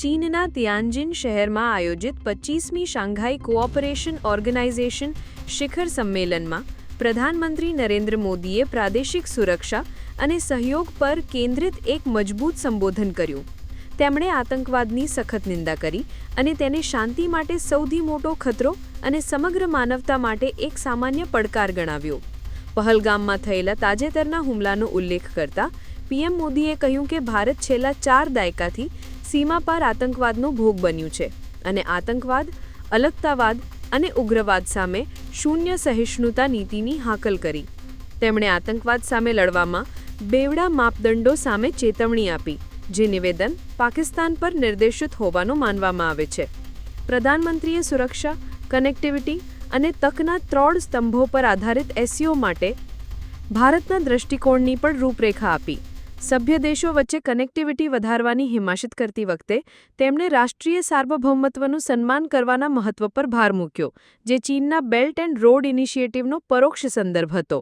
ચીનના તિયાનજિન શહેરમાં આયોજિત 25મી શાંઘાઈ કોઓપરેશન ઓર્ગેનાઇઝેશન શિખર સંમેલનમાં પ્રધાનમંત્રી નરેન્દ્ર મોદીએ પ્રાદેશિક સુરક્ષા અને સહયોગ પર કેન્દ્રિત એક મજબૂત સંબોધન કર્યું. તેમણે આતંકવાદની સખત નિંદા કરી અને તેને શાંતિ માટે સૌથી મોટો ખતરો અને સમગ્ર માનવતા માટે એક સામાન્ય પડકાર ગણાવ્યો. પહલગામમાં થયેલા તાજેતરના હુમલાનો ઉલ્લેખ કરતા પીએમ મોદીએ કહ્યું કે ભારત છેલ્લા 4 દાયકાથી સીમા પાર આતંકવાદનો ભોગ બન્યું છે અને આતંકવાદ, અલગતાવાદ અને ઉગ્રવાદ સામે શૂન્ય સહિષ્ણુતા નીતિની હાકલ કરી. તેમણે આતંકવાદ સામે લડવામાં બેવડા માપદંડો સામે ચેતવણી આપી, જે નિવેદન પાકિસ્તાન પર નિર્દેશિત હોવાનું માનવામાં આવે છે. પ્રધાનમંત્રીએ સુરક્ષા, કનેક્ટિવિટી અને તકના 3 સ્તંભો પર આધારિત એસસીઓ માટે ભારતના દૃષ્ટિકોણની પણ રૂપરેખા આપી. સભ્ય દેશો વચ્ચે કનેક્ટિવિટી વધારવાની હિમાયત કરતી વખતે તેમણે રાષ્ટ્રીય સાર્વભૌમત્વનું સન્માન કરવાના મહત્વ પર ભાર મૂક્યો, જે ચીનના બેલ્ટ એન્ડ રોડ ઇનિશિયેટિવનો પરોક્ષ સંદર્ભ હતો.